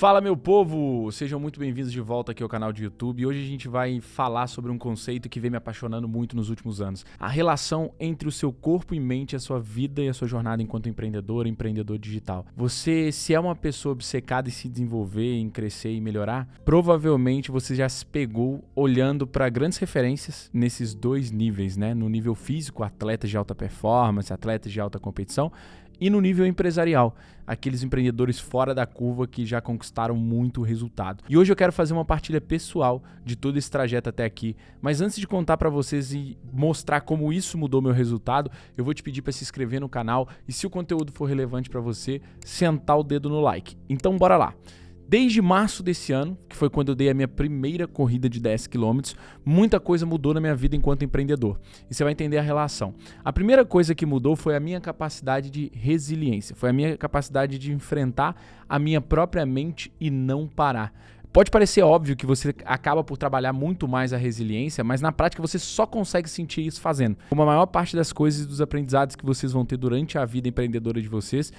Fala, meu povo! Sejam muito bem-vindos de volta aqui ao canal de YouTube. E hoje a gente vai falar sobre um conceito que vem me apaixonando muito nos últimos anos. A relação entre o seu corpo e mente, a sua vida e a sua jornada enquanto empreendedor digital. Você, se é uma pessoa obcecada em se desenvolver, em crescer e melhorar, provavelmente você já se pegou olhando para grandes referências nesses dois níveis, né? No nível físico, atletas de alta performance, atletas de alta competição, e no nível empresarial, aqueles empreendedores fora da curva que já conquistaram muito resultado. E hoje eu quero fazer uma partilha pessoal de todo esse trajeto até aqui, mas antes de contar para vocês e mostrar como isso mudou meu resultado, eu vou te pedir para se inscrever no canal e, se o conteúdo for relevante para você, sentar o dedo no like. Então bora lá! Desde março desse ano, que foi quando eu dei a minha primeira corrida de 10 km, muita coisa mudou na minha vida enquanto empreendedor. E você vai entender a relação. A primeira coisa que mudou foi a minha capacidade de resiliência. Foi a minha capacidade de enfrentar a minha própria mente e não parar. Pode parecer óbvio que você acaba por trabalhar muito mais a resiliência, mas na prática você só consegue sentir isso fazendo. Como a maior parte das coisas e dos aprendizados que vocês vão ter durante a vida empreendedora de vocês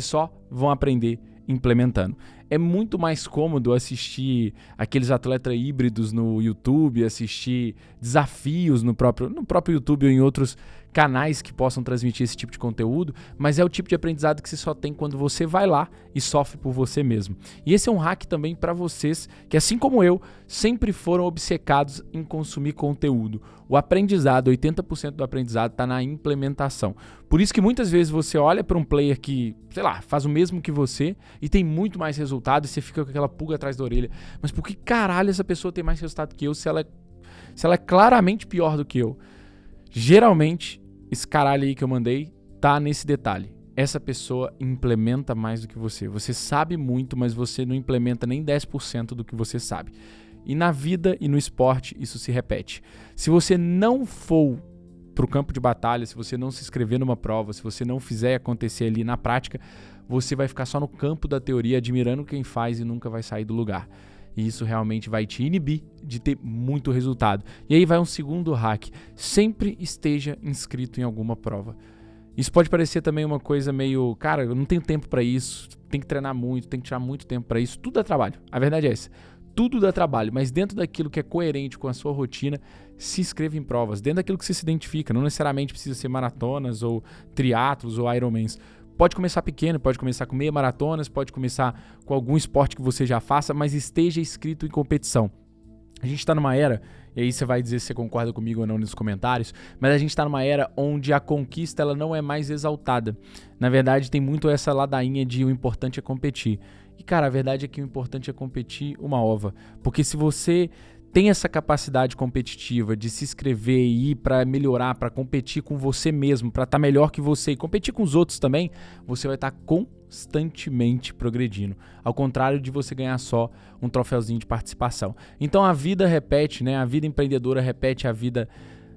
só vão aprender implementando. É muito mais cômodo assistir aqueles atletas híbridos no YouTube, assistir desafios no próprio YouTube ou em outros canais que possam transmitir esse tipo de conteúdo, mas é o tipo de aprendizado que você só tem quando você vai lá e sofre por você mesmo. E esse é um hack também para vocês que, assim como eu, sempre foram obcecados em consumir conteúdo. O aprendizado, 80% do aprendizado está na implementação. Por isso que muitas vezes você olha para um player que, sei lá, faz o mesmo que você e tem muito mais resultado e você fica com aquela pulga atrás da orelha. Mas por que caralho essa pessoa tem mais resultado que eu se ela é claramente pior do que eu? Geralmente, esse caralho aí que eu mandei tá nesse detalhe. Essa pessoa implementa mais do que você. Você sabe muito, mas você não implementa nem 10% do que você sabe. E na vida e no esporte isso se repete. Se você não for pro campo de batalha, se você não se inscrever numa prova, se você não fizer acontecer ali na prática, você vai ficar só no campo da teoria, admirando quem faz e nunca vai sair do lugar. E isso realmente vai te inibir de ter muito resultado. E aí vai um segundo hack. Sempre esteja inscrito em alguma prova. Isso pode parecer também uma coisa meio, cara, eu não tenho tempo para isso, tem que treinar muito, tem que tirar muito tempo para isso. Tudo dá trabalho. A verdade é essa. Tudo dá trabalho, mas dentro daquilo que é coerente com a sua rotina, se inscreva em provas. Dentro daquilo que você se identifica. Não necessariamente precisa ser maratonas ou triatlos ou Ironmans. Pode começar pequeno, pode começar com meia maratonas, pode começar com algum esporte que você já faça, mas esteja inscrito em competição. A gente está numa era, e aí você vai dizer se você concorda comigo ou não nos comentários, mas a gente está numa era onde a conquista ela não é mais exaltada. Na verdade, tem muito essa ladainha de o importante é competir. E, cara, a verdade é que o importante é competir uma ova. Porque se você tem essa capacidade competitiva de se inscrever e ir para melhorar, para competir com você mesmo, para estar melhor que você e competir com os outros também, você vai estar constantemente progredindo. Ao contrário de você ganhar só um troféuzinho de participação. Então a vida repete, né? A vida empreendedora repete a vida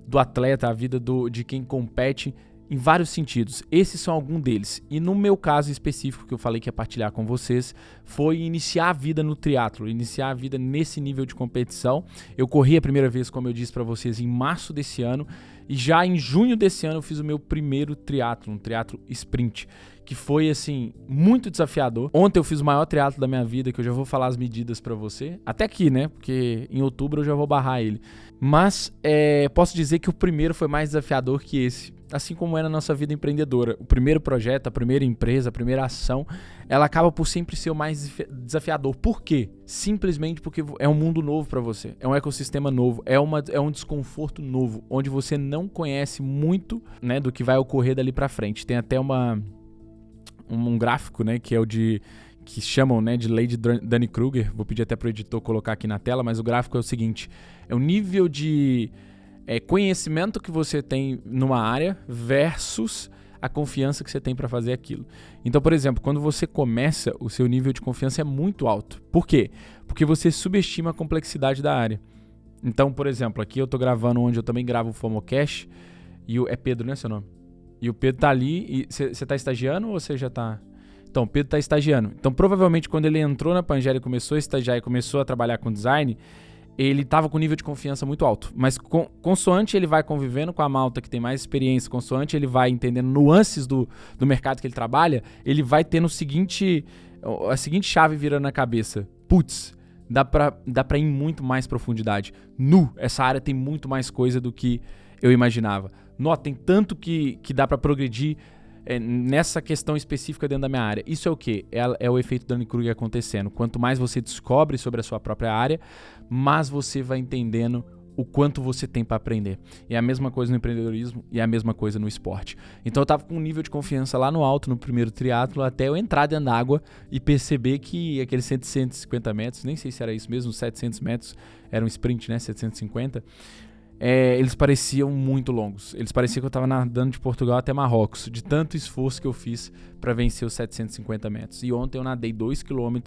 do atleta, a vida de quem compete em vários sentidos. Esses são alguns deles. E no meu caso específico, que eu falei que ia partilhar com vocês, foi iniciar a vida no triatlo, iniciar a vida nesse nível de competição. Eu corri a primeira vez, como eu disse para vocês, em março desse ano, e já em junho desse ano eu fiz o meu primeiro triatlo, um triatlo sprint, que foi, assim, muito desafiador. Ontem eu fiz o maior triatlo da minha vida, que eu já vou falar as medidas pra você. Até aqui, né? Porque em outubro eu já vou barrar ele. Mas posso dizer que o primeiro foi mais desafiador que esse. Assim como é na nossa vida empreendedora. O primeiro projeto, a primeira empresa, a primeira ação, ela acaba por sempre ser o mais desafiador. Por quê? Simplesmente porque é um mundo novo pra você. É um ecossistema novo. É um desconforto novo, onde você não conhece muito, né, do que vai ocorrer dali pra frente. Tem até um gráfico, né, que é o que chamam, né, de lei de Dunning-Kruger. Vou pedir até pro editor colocar aqui na tela, mas o gráfico é o seguinte: é o nível de conhecimento que você tem numa área versus a confiança que você tem para fazer aquilo. Então, por exemplo, quando você começa, o seu nível de confiança é muito alto. Por quê? Porque você subestima a complexidade da área. Então, por exemplo, aqui eu tô gravando onde eu também gravo o FOMOcast, e é Pedro, né, seu nome? E o Pedro tá ali, e você tá estagiando ou você já tá... Então, o Pedro tá estagiando. Então, provavelmente, quando ele entrou na Pangea e começou a estagiar e começou a trabalhar com design, ele tava com nível de confiança muito alto. Mas consoante ele vai convivendo com a malta que tem mais experiência, consoante ele vai entendendo nuances do mercado que ele trabalha, ele vai tendo o seguinte a seguinte chave vira na cabeça. Putz, dá pra ir em muito mais profundidade. Essa área tem muito mais coisa do que eu imaginava. Tem tanto que dá pra progredir nessa questão específica dentro da minha área. Isso é o quê? É o efeito Dunning-Kruger acontecendo. Quanto mais você descobre sobre a sua própria área, mais você vai entendendo o quanto você tem para aprender. E é a mesma coisa no empreendedorismo e é a mesma coisa no esporte. Então eu tava com um nível de confiança lá no alto no primeiro triatlo, até eu entrar dentro da água e perceber que aqueles 150 metros, nem sei se era isso mesmo, 700 metros, era um sprint, né, 750, eles pareciam muito longos. Eles pareciam que eu tava nadando de Portugal até Marrocos, de tanto esforço que eu fiz para vencer os 750 metros. E ontem eu nadei 2 km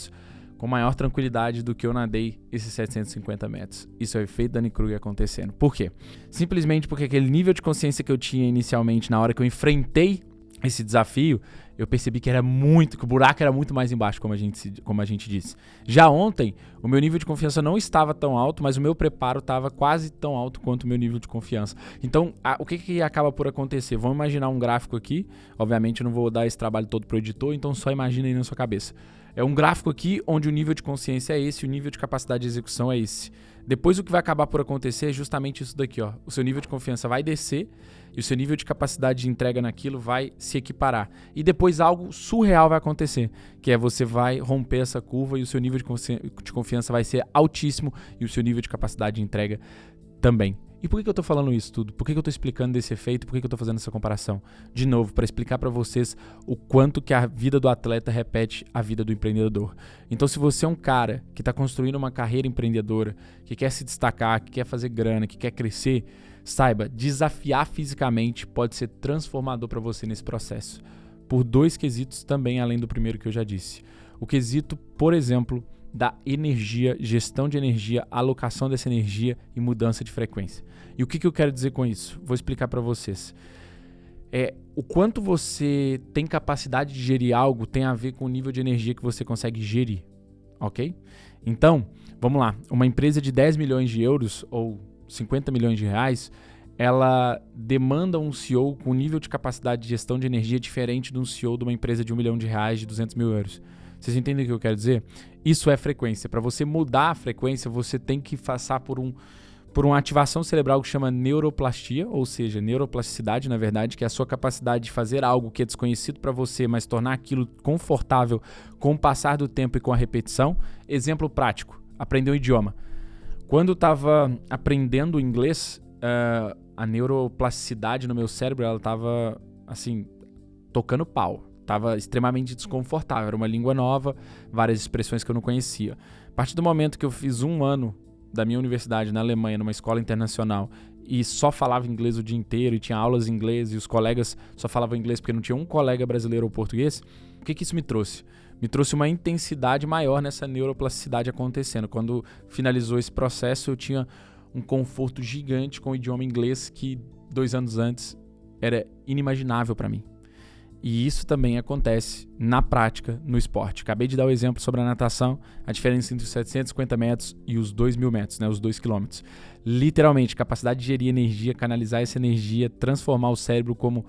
com maior tranquilidade do que eu nadei esses 750 metros. Isso é o efeito Dunning-Kruger acontecendo. Por quê? Simplesmente porque aquele nível de consciência que eu tinha inicialmente, na hora que eu enfrentei esse desafio, eu percebi que o buraco era muito mais embaixo, como a gente disse. Já ontem, o meu nível de confiança não estava tão alto, mas o meu preparo estava quase tão alto quanto o meu nível de confiança. Então, o que acaba por acontecer? Vamos imaginar um gráfico aqui. Obviamente, eu não vou dar esse trabalho todo pro editor, então só imagina aí na sua cabeça. É um gráfico aqui onde o nível de consciência é esse, o nível de capacidade de execução é esse. Depois o que vai acabar por acontecer é justamente isso daqui, ó. O seu nível de confiança vai descer e o seu nível de capacidade de entrega naquilo vai se equiparar. E depois algo surreal vai acontecer, que é você vai romper essa curva e o seu nível de confiança vai ser altíssimo e o seu nível de capacidade de entrega também. E por que eu tô falando isso tudo? Por que eu tô explicando desse efeito? Por que eu tô fazendo essa comparação? De novo, para explicar para vocês o quanto que a vida do atleta repete a vida do empreendedor. Então, se você é um cara que tá construindo uma carreira empreendedora, que quer se destacar, que quer fazer grana, que quer crescer, saiba, desafiar fisicamente pode ser transformador para você nesse processo. Por 2 quesitos também, além do primeiro que eu já disse. O quesito, por exemplo, da energia, gestão de energia, alocação dessa energia e mudança de frequência. E o que eu quero dizer com isso? Vou explicar para vocês. O quanto você tem capacidade de gerir algo tem a ver com o nível de energia que você consegue gerir, ok? Então, vamos lá. Uma empresa de 10 milhões de euros ou 50 milhões de reais, ela demanda um CEO com um nível de capacidade de gestão de energia diferente de um CEO de uma empresa de 1 milhão de reais, de 200 mil euros. Vocês entendem o que eu quero dizer? Isso é frequência. Para você mudar a frequência, você tem que passar por uma ativação cerebral que chama neuroplastia, ou seja, neuroplasticidade, na verdade, que é a sua capacidade de fazer algo que é desconhecido para você, mas tornar aquilo confortável com o passar do tempo e com a repetição. Exemplo prático, aprender um idioma. Quando eu estava aprendendo inglês, a neuroplasticidade no meu cérebro, ela estava, assim, tocando pau. Estava extremamente desconfortável, era uma língua nova, várias expressões que eu não conhecia. A partir do momento que eu fiz 1 ano da minha universidade na Alemanha, numa escola internacional, e só falava inglês o dia inteiro, e tinha aulas em inglês, e os colegas só falavam inglês porque não tinha um colega brasileiro ou português, o que isso me trouxe? Me trouxe uma intensidade maior nessa neuroplasticidade acontecendo. Quando finalizou esse processo, eu tinha um conforto gigante com o idioma inglês que 2 anos antes era inimaginável para mim. E isso também acontece na prática no esporte. Acabei de dar o exemplo sobre a natação, a diferença entre os 750 metros e os 2.000 metros, né, os 2 quilômetros. Literalmente, capacidade de gerir energia, canalizar essa energia, transformar o cérebro como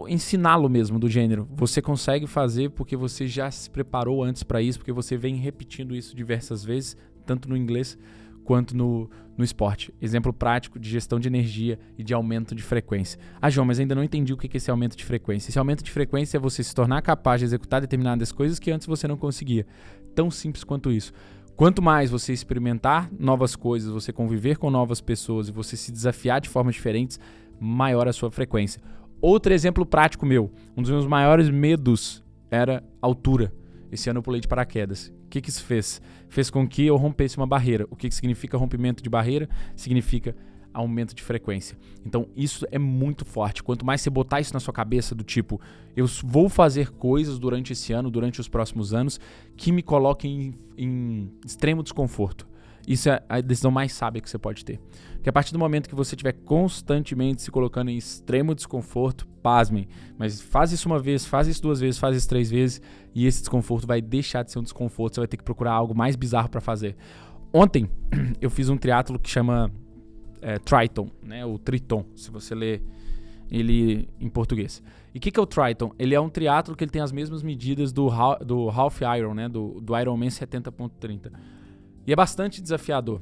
ensiná-lo mesmo, do gênero. Você consegue fazer porque você já se preparou antes para isso, porque você vem repetindo isso diversas vezes, tanto no inglês quanto no esporte. Exemplo prático de gestão de energia e de aumento de frequência. João, mas ainda não entendi o que é esse aumento de frequência. Esse aumento de frequência é você se tornar capaz de executar determinadas coisas que antes você não conseguia. Tão simples quanto isso. Quanto mais você experimentar novas coisas, você conviver com novas pessoas e você se desafiar de formas diferentes, maior a sua frequência. Outro exemplo prático meu. Um dos meus maiores medos era altura. Esse ano eu pulei de paraquedas. O que isso fez? Fez com que eu rompesse uma barreira. O que significa rompimento de barreira? Significa aumento de frequência. Então isso é muito forte. Quanto mais você botar isso na sua cabeça do tipo, eu vou fazer coisas durante esse ano, durante os próximos anos, que me coloquem em extremo desconforto. Isso é a decisão mais sábia que você pode ter. Porque a partir do momento que você estiver constantemente se colocando em extremo desconforto, pasmem, mas faz isso 1 vez, faz isso 2 vezes, faz isso 3 vezes, e esse desconforto vai deixar de ser um desconforto, você vai ter que procurar algo mais bizarro para fazer. Ontem, eu fiz um triatlo que chama Triton, né, ou Triton, se você ler ele em português. E o que é o Triathlon? Ele é um triatlo que ele tem as mesmas medidas do Half Iron, né? Do Ironman 70.30. E é bastante desafiador.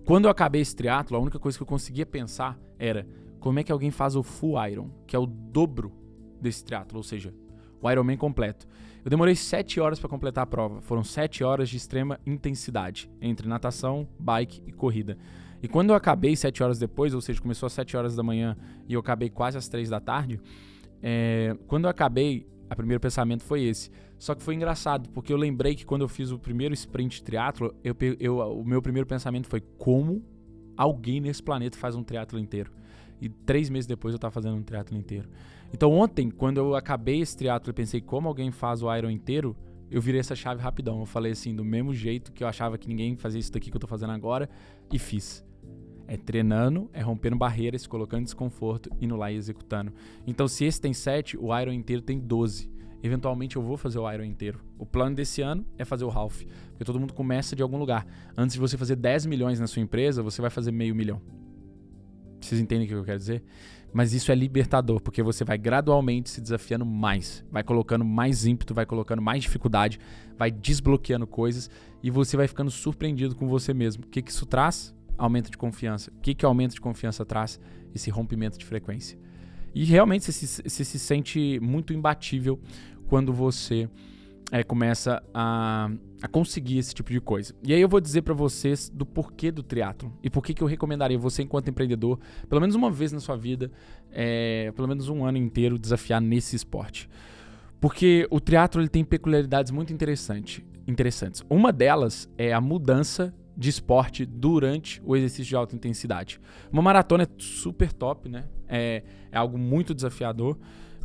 Quando eu acabei esse triatlo, a única coisa que eu conseguia pensar era como é que alguém faz o Full Iron, que é o dobro desse triatlo, ou seja, o Ironman completo. Eu demorei 7 horas para completar a prova. Foram 7 horas de extrema intensidade, entre natação, bike e corrida. E quando eu acabei 7 horas depois, ou seja, começou às 7 horas da manhã e eu acabei quase às 3 da tarde, quando eu acabei, o primeiro pensamento foi esse. Só que foi engraçado, porque eu lembrei que quando eu fiz o primeiro sprint triatlo, o meu primeiro pensamento foi como alguém nesse planeta faz um triatlo inteiro. E 3 meses depois eu estava fazendo um triatlo inteiro. Então ontem, quando eu acabei esse triatlo e pensei como alguém faz o Iron inteiro, eu virei essa chave rapidão. Eu falei assim, do mesmo jeito que eu achava que ninguém fazia isso daqui que eu tô fazendo agora, e fiz. É treinando, é rompendo barreiras, colocando desconforto, indo lá e executando. Então se esse tem 7, o Iron inteiro tem 12. Eventualmente eu vou fazer o Iron inteiro. O plano desse ano é fazer o Half, porque todo mundo começa de algum lugar. Antes de você fazer 10 milhões na sua empresa, você vai fazer $500 mil. Vocês entendem o que eu quero dizer? Mas isso é libertador, porque você vai gradualmente se desafiando mais, vai colocando mais ímpeto, vai colocando mais dificuldade, vai desbloqueando coisas e você vai ficando surpreendido com você mesmo. O que isso traz? Aumento de confiança. O que aumento de confiança traz? Esse rompimento de frequência. E realmente você se sente muito imbatível quando você começa a conseguir esse tipo de coisa. E aí eu vou dizer pra vocês do porquê do triatlon e por que eu recomendaria você, enquanto empreendedor, pelo menos uma vez na sua vida, pelo menos um ano inteiro, desafiar nesse esporte. Porque o triatlon ele tem peculiaridades muito interessantes. Uma delas é a mudança de esporte durante o exercício de alta intensidade. Uma maratona é super top, né? É algo muito desafiador,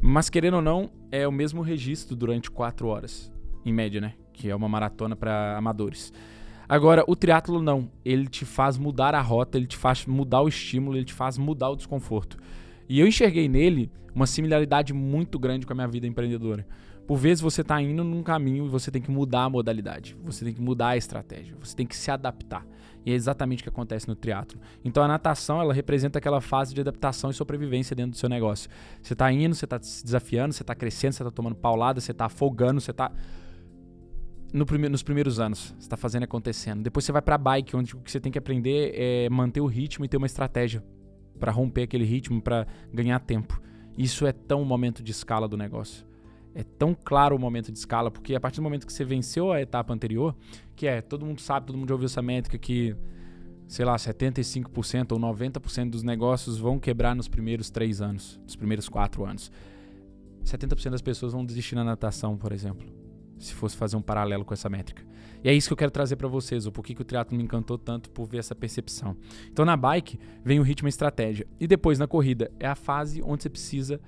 mas querendo ou não, é o mesmo registro durante 4 horas, em média, né? Que é uma maratona para amadores. Agora, o triatlo não. Ele te faz mudar a rota, ele te faz mudar o estímulo, ele te faz mudar o desconforto. E eu enxerguei nele uma similaridade muito grande com a minha vida empreendedora. Por vezes você está indo num caminho e você tem que mudar a modalidade, você tem que mudar a estratégia, você tem que se adaptar. E é exatamente o que acontece no triatlo. Então a natação, ela representa aquela fase de adaptação e sobrevivência dentro do seu negócio. Você está indo, você está se desafiando, você está crescendo, você está tomando paulada, você está afogando, você está nos primeiros anos, você está fazendo acontecendo. Depois você vai para a bike, onde o que você tem que aprender é manter o ritmo e ter uma estratégia para romper aquele ritmo, para ganhar tempo. Isso é tão o momento de escala do negócio. É tão claro o momento de escala, porque a partir do momento que você venceu a etapa anterior, que todo mundo sabe, todo mundo já ouviu essa métrica que, sei lá, 75% ou 90% dos negócios vão quebrar nos primeiros 3 anos, nos primeiros 4 anos. 70% das pessoas vão desistir na natação, por exemplo, se fosse fazer um paralelo com essa métrica. E é isso que eu quero trazer para vocês, o porquê que o triatlo me encantou tanto por ver essa percepção. Então na bike vem o ritmo e a estratégia. E depois na corrida é a fase onde você precisa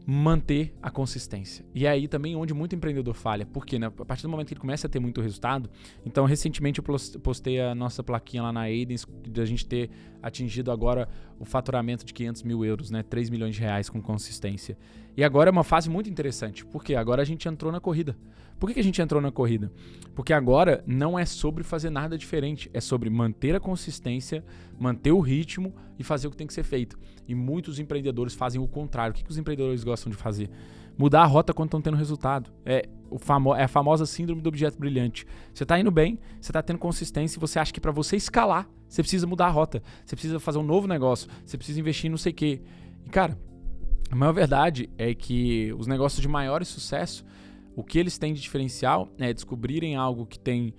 manter a consistência. E é aí também onde muito empreendedor falha. Por quê? Né? A partir do momento que ele começa a ter muito resultado, então recentemente eu postei a nossa plaquinha lá na Aidens, de a gente ter atingido agora o faturamento de 500 mil euros, né? 3 milhões de reais com consistência. E agora é uma fase muito interessante, porque agora a gente entrou na corrida. Por que a gente entrou na corrida? Porque agora não é sobre fazer nada diferente, é sobre manter a consistência, manter o ritmo e fazer o que tem que ser feito. E muitos empreendedores fazem o contrário. O que os empreendedores gostam de fazer? Mudar a rota quando estão tendo resultado. É a famosa síndrome do objeto brilhante. Você está indo bem, você está tendo consistência e você acha que para você escalar, você precisa mudar a rota, você precisa fazer um novo negócio, você precisa investir em não sei o quê. E cara, a maior verdade é que os negócios de maior sucesso, o que eles têm de diferencial é descobrirem algo que tem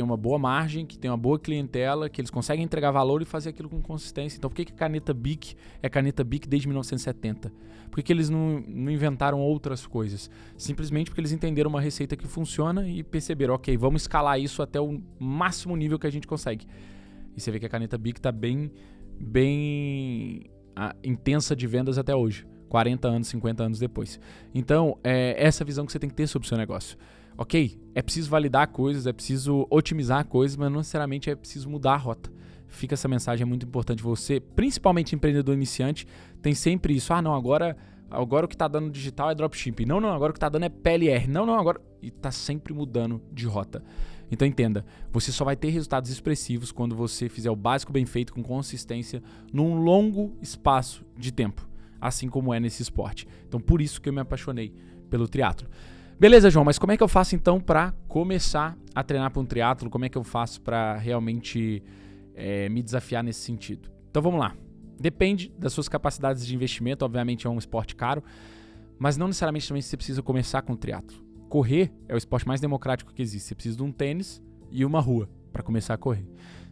uma boa margem, que tem uma boa clientela, que eles conseguem entregar valor e fazer aquilo com consistência. Então por que a caneta Bic é caneta Bic desde 1970? Por que eles não inventaram outras coisas? Simplesmente porque eles entenderam uma receita que funciona e perceberam, ok, vamos escalar isso até o máximo nível que a gente consegue. E você vê que a caneta Bic está bem intensa de vendas até hoje. 40 anos, 50 anos depois. Então, é essa visão que você tem que ter sobre o seu negócio. Ok, é preciso validar coisas, é preciso otimizar coisas, mas não necessariamente é preciso mudar a rota. Fica essa mensagem, é muito importante. Você, principalmente empreendedor iniciante, tem sempre isso. Não, agora o que está dando digital é dropshipping. Não, agora o que está dando é PLR. Não, agora... e tá sempre mudando de rota. Então entenda, você só vai ter resultados expressivos quando você fizer o básico bem feito com consistência num longo espaço de tempo, assim como é nesse esporte. Então por isso que eu me apaixonei pelo triatlo. Beleza, João, mas como é que eu faço então para começar a treinar para um triatlo? Como é que eu faço para realmente me desafiar nesse sentido? Então vamos lá. Depende das suas capacidades de investimento, obviamente é um esporte caro, mas não necessariamente também você precisa começar com o triatlo. Correr é o esporte mais democrático que existe. Você precisa de um tênis e uma rua para começar a correr.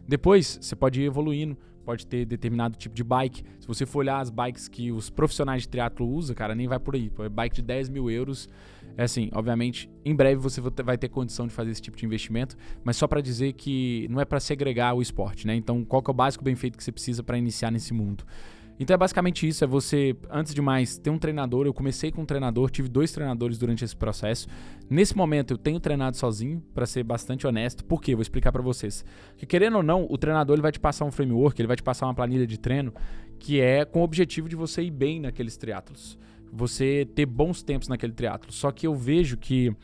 Depois, você pode ir evoluindo, pode ter determinado tipo de bike. Se você for olhar as bikes que os profissionais de triatlo usam, cara, nem vai por aí. Bike de 10 mil euros, é assim, obviamente, em breve você vai ter condição de fazer esse tipo de investimento, mas só para dizer que não é para segregar o esporte, né? Então, qual que é o básico bem feito que você precisa para iniciar nesse mundo? Então é basicamente isso, é você, antes de mais, ter um treinador. Eu comecei com um treinador, tive 2 treinadores durante esse processo. Nesse momento eu tenho treinado sozinho, para ser bastante honesto. Por quê? Vou explicar para vocês. Porque querendo ou não, o treinador ele vai te passar um framework, ele vai te passar uma planilha de treino, que é com o objetivo de você ir bem naqueles triatlos. Você ter bons tempos naquele triatlo. Só que eu vejo que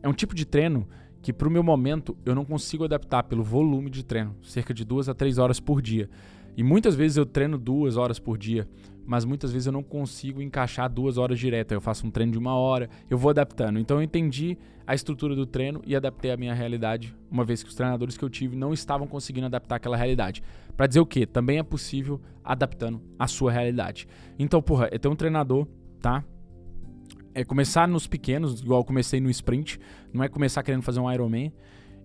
é um tipo de treino que pro meu momento eu não consigo adaptar pelo volume de treino, cerca de 2 a 3 horas por dia. E muitas vezes eu treino 2 horas por dia, mas muitas vezes eu não consigo encaixar 2 horas direto. Eu faço um treino de 1 hora, eu vou adaptando. Então eu entendi a estrutura do treino e adaptei a minha realidade, uma vez que os treinadores que eu tive não estavam conseguindo adaptar aquela realidade. Pra dizer o quê? Também é possível adaptando a sua realidade. Então, é ter um treinador, tá? É começar nos pequenos, igual eu comecei no sprint, não é começar querendo fazer um Ironman.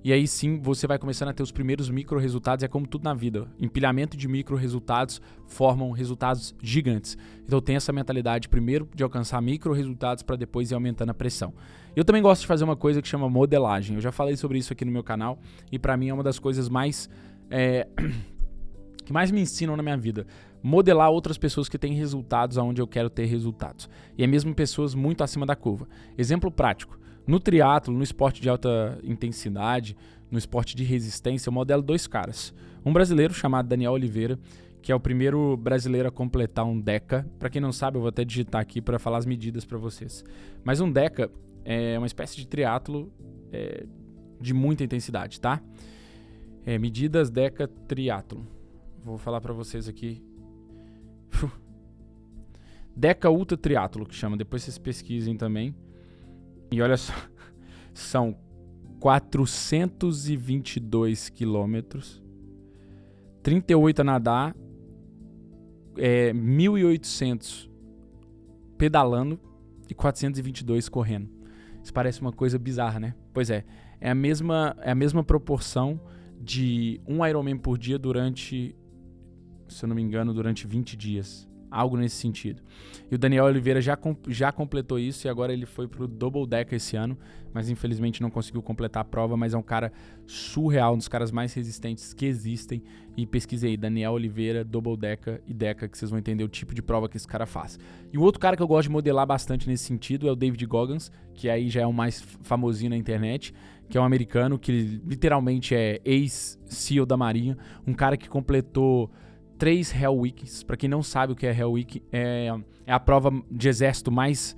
E aí sim, você vai começando a ter os primeiros micro resultados. É como tudo na vida. Empilhamento de micro resultados formam resultados gigantes. Então tem essa mentalidade primeiro de alcançar micro resultados para depois ir aumentando a pressão. Eu também gosto de fazer uma coisa que chama modelagem. Eu já falei sobre isso aqui no meu canal e para mim é uma das coisas mais que mais me ensinam na minha vida. Modelar outras pessoas que têm resultados aonde eu quero ter resultados. E é mesmo pessoas muito acima da curva. Exemplo prático. No triatlo, no esporte de alta intensidade, no esporte de resistência, eu modelo 2 caras. Um brasileiro chamado Daniel Oliveira, que é o primeiro brasileiro a completar um Deca. Para quem não sabe, eu vou até digitar aqui para falar as medidas para vocês. Mas um Deca é uma espécie de triatlo de muita intensidade, tá? Medidas Deca triatlo. Vou falar para vocês aqui. Deca Ultra Triatlo, que chama. Depois vocês pesquisem também. E olha só, são 422 quilômetros, 38 a nadar, 1.800 pedalando e 422 correndo. Isso parece uma coisa bizarra, né? Pois é a mesma proporção de um Ironman por dia durante, se eu não me engano, durante 20 dias. Algo nesse sentido. E o Daniel Oliveira já completou isso e agora ele foi pro Double Deca esse ano, mas infelizmente não conseguiu completar a prova, mas é um cara surreal, um dos caras mais resistentes que existem. E pesquisei aí, Daniel Oliveira, Double Deca e Deca, que vocês vão entender o tipo de prova que esse cara faz. E o outro cara que eu gosto de modelar bastante nesse sentido é o David Goggins, que aí já é o mais famosinho na internet, que é um americano que literalmente é ex-SEAL da Marinha, um cara que completou 3 Hell Weeks. Pra quem não sabe o que é Hell Week, é a prova de exército mais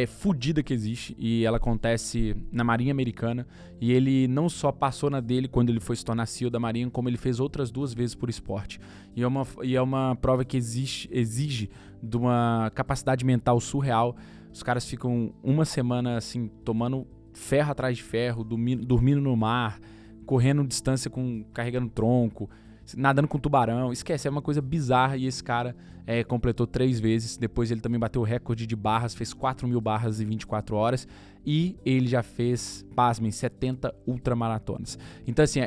fodida que existe, e ela acontece na Marinha Americana, e ele não só passou na dele quando ele foi se tornar SEAL da Marinha, como ele fez outras 2 vezes por esporte. E é uma prova que exige de uma capacidade mental surreal. Os caras ficam uma semana assim, tomando ferro atrás de ferro, dormindo no mar, correndo distância carregando tronco, nadando com tubarão. Esquece, é uma coisa bizarra. E esse cara completou 3 vezes. Depois ele também bateu o recorde de barras, fez 4.000 barras em 24 horas. E ele já fez, pasmem, 70 ultramaratonas. Então assim,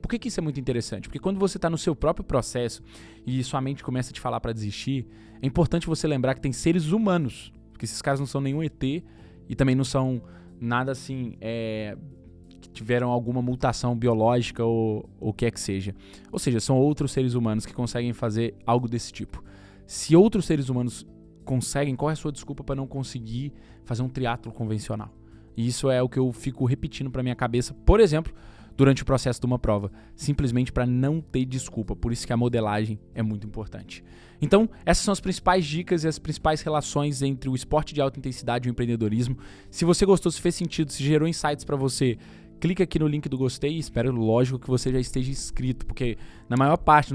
por que isso é muito interessante? Porque quando você está no seu próprio processo e sua mente começa a te falar para desistir, é importante você lembrar que tem seres humanos, porque esses caras não são nenhum ET e também não são nada assim, que tiveram alguma mutação biológica ou o que é que seja. Ou seja, são outros seres humanos que conseguem fazer algo desse tipo. Se outros seres humanos conseguem, qual é a sua desculpa para não conseguir fazer um triatlo convencional? E isso é o que eu fico repetindo para minha cabeça, por exemplo, durante o processo de uma prova, simplesmente para não ter desculpa. Por isso que a modelagem é muito importante. Então, essas são as principais dicas e as principais relações entre o esporte de alta intensidade e o empreendedorismo. Se você gostou, se fez sentido, se gerou insights para você, clica aqui no link do gostei e espero, lógico, que você já esteja inscrito, porque a maior parte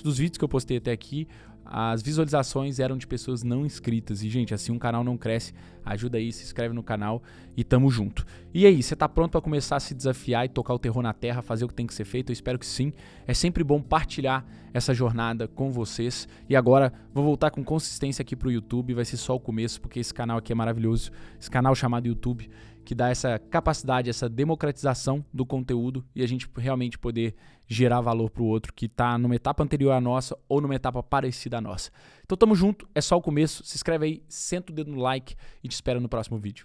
dos vídeos que eu postei até aqui, as visualizações eram de pessoas não inscritas. E, gente, assim um canal não cresce. Ajuda aí, se inscreve no canal e tamo junto. E aí, você tá pronto para começar a se desafiar e tocar o terror na terra, fazer o que tem que ser feito? Eu espero que sim. É sempre bom partilhar essa jornada com vocês. E agora, vou voltar com consistência aqui pro YouTube. Vai ser só o começo, porque esse canal aqui é maravilhoso. Esse canal chamado YouTube, que dá essa capacidade, essa democratização do conteúdo e a gente realmente poder gerar valor para o outro que está numa etapa anterior à nossa ou numa etapa parecida à nossa. Então tamo junto, é só o começo, se inscreve aí, senta o dedo no like e te espero no próximo vídeo.